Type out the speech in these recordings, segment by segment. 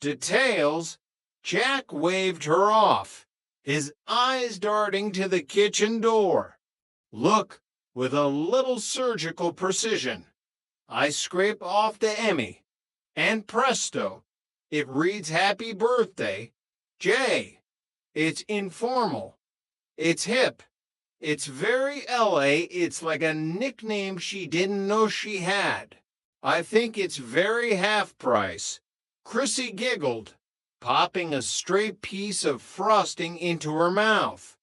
Details, Jack waved her off, his eyes darting to the kitchen door. Look, with a little surgical precision. I scrape off the Emmy, and presto, it reads Happy Birthday, Jay. It's informal. It's hip. It's very LA. It's like a nickname she didn't know she had. I think it's very half price. Chrissy giggled, popping a stray piece of frosting into her mouth.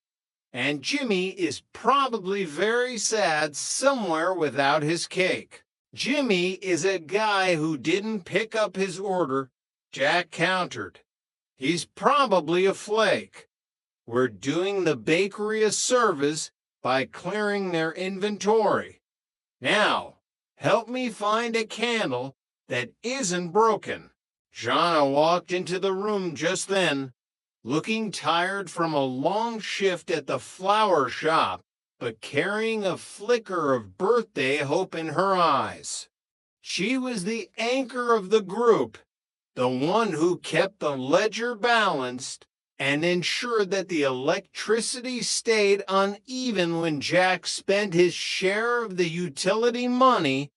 And Jimmy is probably very sad somewhere without his cake. Jimmy is a guy who didn't pick up his order, Jack countered. He's probably a flake. We're doing the bakery a service by clearing their inventory. Now, help me find a candle that isn't broken. Jana walked into the room just then, looking tired from a long shift at the flower shop, but carrying a flicker of birthday hope in her eyes. She was the anchor of the group, the one who kept the ledger balanced and ensured that the electricity stayed uneven when Jack spent his share of the utility money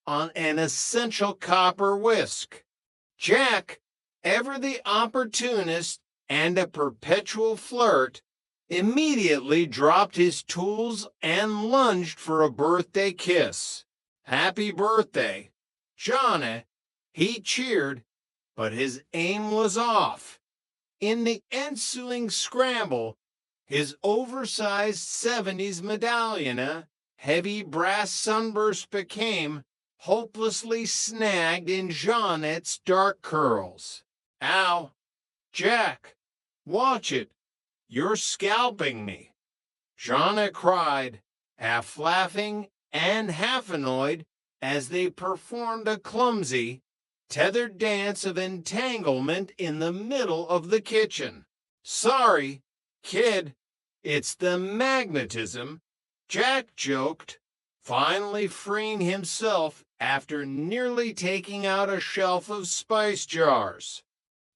on an essential copper whisk. Jack, ever the opportunist and a perpetual flirt, immediately dropped his tools and lunged for a birthday kiss. Happy birthday. Jana, he cheered, but his aim was off. In the ensuing scramble, his oversized 70s medallion, heavy brass sunburst became hopelessly snagged in Jeanette's dark curls. Ow! Jack, watch it. You're scalping me. Jeanette cried, half laughing and half annoyed as they performed a clumsy, tethered dance of entanglement in the middle of the kitchen. Sorry, kid, it's the magnetism, Jack joked, finally freeing himself after nearly taking out a shelf of spice jars.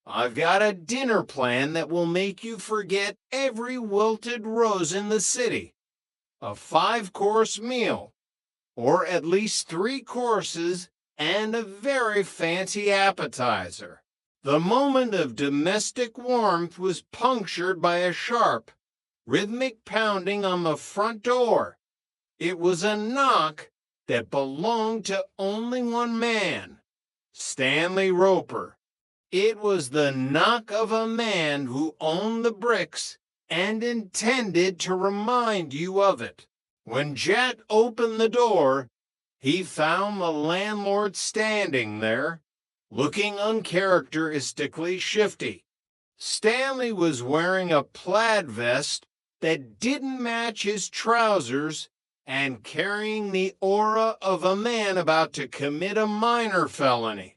I've got a dinner plan that will make you forget every wilted rose in the city. A 5-course meal, or at least 3 courses and a very fancy appetizer. The moment of domestic warmth was punctured by a sharp, rhythmic pounding on the front door. It was a knock that belonged to only one man, Stanley Roper. It was the knock of a man who owned the bricks and intended to remind you of it. When Jack opened the door, he found the landlord standing there, looking uncharacteristically shifty. Stanley was wearing a plaid vest that didn't match his trousers and carrying the aura of a man about to commit a minor felony.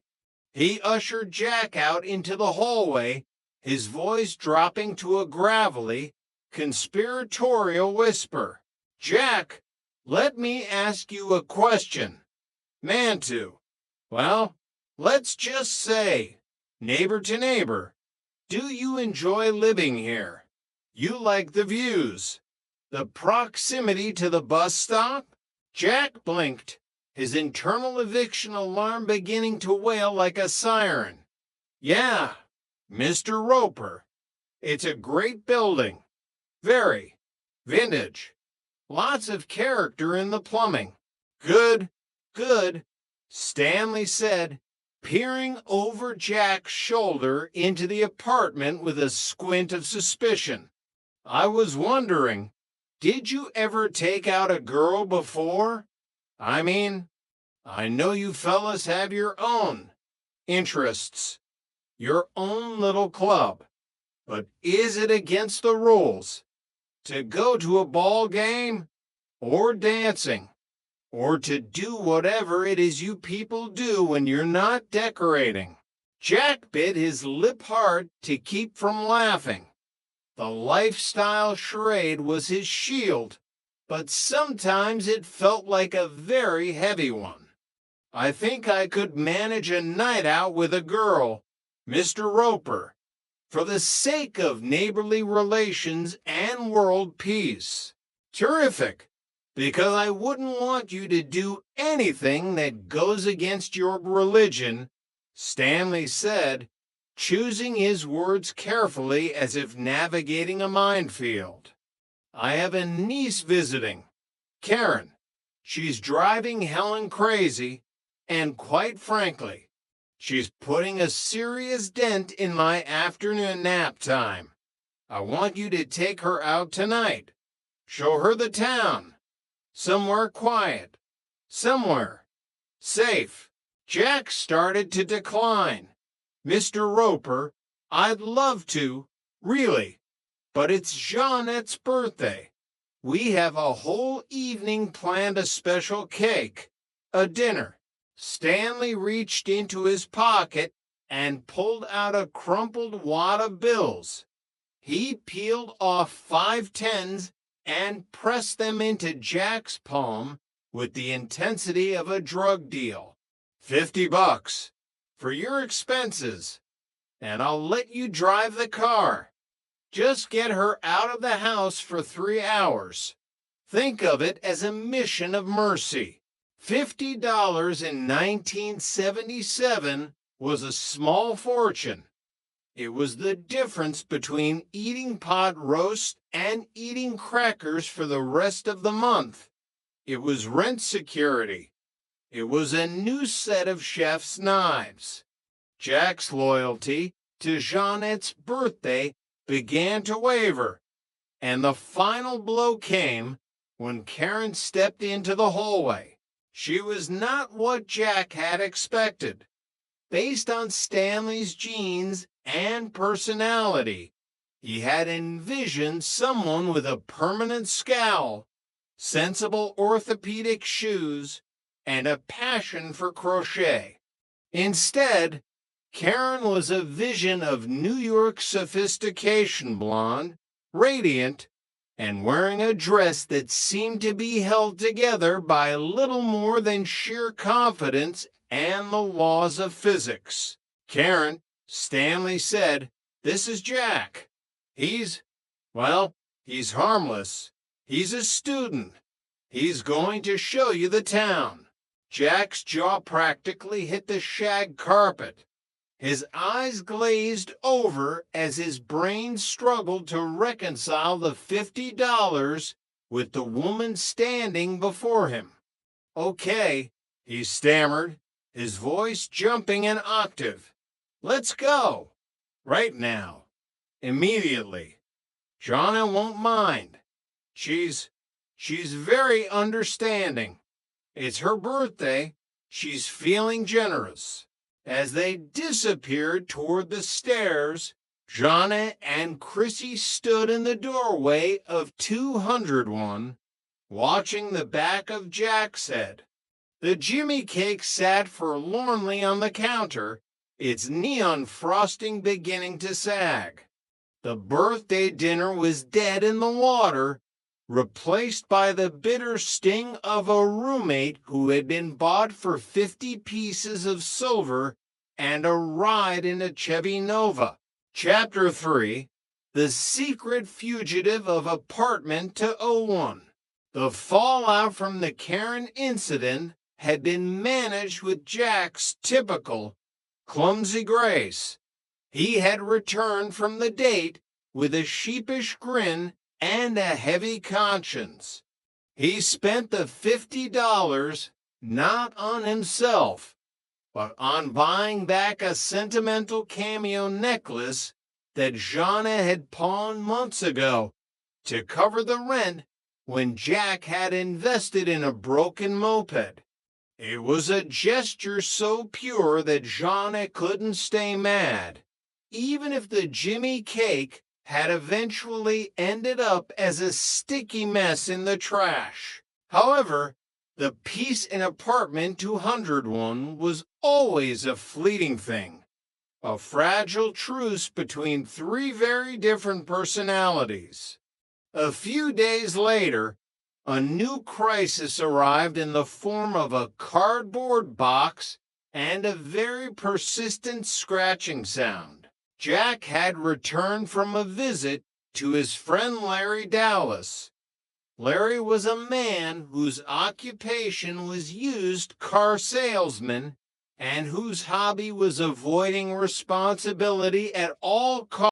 He ushered Jack out into the hallway, his voice dropping to a gravelly, conspiratorial whisper. Jack, let me ask you a question. Mantu. Well, let's just say, neighbor to neighbor, do you enjoy living here? You like the views, the proximity to the bus stop? Jack blinked, his internal eviction alarm beginning to wail like a siren. Yeah, Mr. Roper. It's a great building. Very. Vintage. Lots of character in the plumbing. Good, good, Stanley said, peering over Jack's shoulder into the apartment with a squint of suspicion. I was wondering, did you ever take out a girl before? I mean, I know you fellas have your own interests, your own little club, but is it against the rules to go to a ball game, or dancing, or to do whatever it is you people do when you're not decorating? Jack bit his lip hard to keep from laughing. The lifestyle charade was his shield, but sometimes it felt like a very heavy one. I think I could manage a night out with a girl, Mr. Roper, for the sake of neighborly relations and world peace. Terrific, because I wouldn't want you to do anything that goes against your religion, Stanley said, choosing his words carefully as if navigating a minefield. I have a niece visiting, Karen. She's driving Helen crazy, and quite frankly, she's putting a serious dent in my afternoon nap time. I want you to take her out tonight. Show her the town. Somewhere quiet. Somewhere safe. Jack started to decline. Mr. Roper, I'd love to, really, but it's Jeanette's birthday. We have a whole evening planned, a special cake, a dinner. Stanley reached into his pocket and pulled out a crumpled wad of bills. He peeled off 5 tens and pressed them into Jack's palm with the intensity of a drug deal. $50 for your expenses, and I'll let you drive the car. Just get her out of the house for 3 hours. Think of it as a mission of mercy. $50 in 1977 was a small fortune. It was the difference between eating pot roast and eating crackers for the rest of the month. It was rent security. It was a new set of chef's knives. Jack's loyalty to Jeanette's birthday began to waver, and the final blow came when Karen stepped into the hallway. She was not what Jack had expected. Based on Stanley's genes and personality, he had envisioned someone with a permanent scowl, sensible orthopedic shoes, and a passion for crochet. Instead, Karen was a vision of New York sophistication, blonde, radiant, and wearing a dress that seemed to be held together by little more than sheer confidence and the laws of physics. Karen, Stanley said, "This is Jack. He's harmless. He's a student. He's going to show you the town." Jack's jaw practically hit the shag carpet. His eyes glazed over as his brain struggled to reconcile the $50 with the woman standing before him. "Okay," he stammered, his voice jumping an octave. "Let's go. Right now. Immediately. Jonna won't mind. She's very understanding. It's her birthday. She's feeling generous." As they disappeared toward the stairs, Jonna and Chrissy stood in the doorway of 201, watching the back of Jack's head. The Jimmy cake sat forlornly on the counter, its neon frosting beginning to sag. The birthday dinner was dead in the water, replaced by the bitter sting of a roommate who had been bought for 50 pieces of silver and a ride in a Chevy Nova. Chapter 3, The Secret Fugitive of Apartment 201. The fallout from the Karen incident had been managed with Jack's typical clumsy grace. He had returned from the date with a sheepish grin and a heavy conscience. He spent the $50 not on himself, but on buying back a sentimental cameo necklace that Jonna had pawned months ago to cover the rent when Jack had invested in a broken moped. It was a gesture so pure that Jonna couldn't stay mad, even if the Jimmy cake had eventually ended up as a sticky mess in the trash. However, the peace in apartment 201 was always a fleeting thing, a fragile truce between 3 very different personalities. A few days later, a new crisis arrived in the form of a cardboard box and a very persistent scratching sound. Jack had returned from a visit to his friend Larry Dallas. Larry was a man whose occupation was used car salesman and whose hobby was avoiding responsibility at all costs.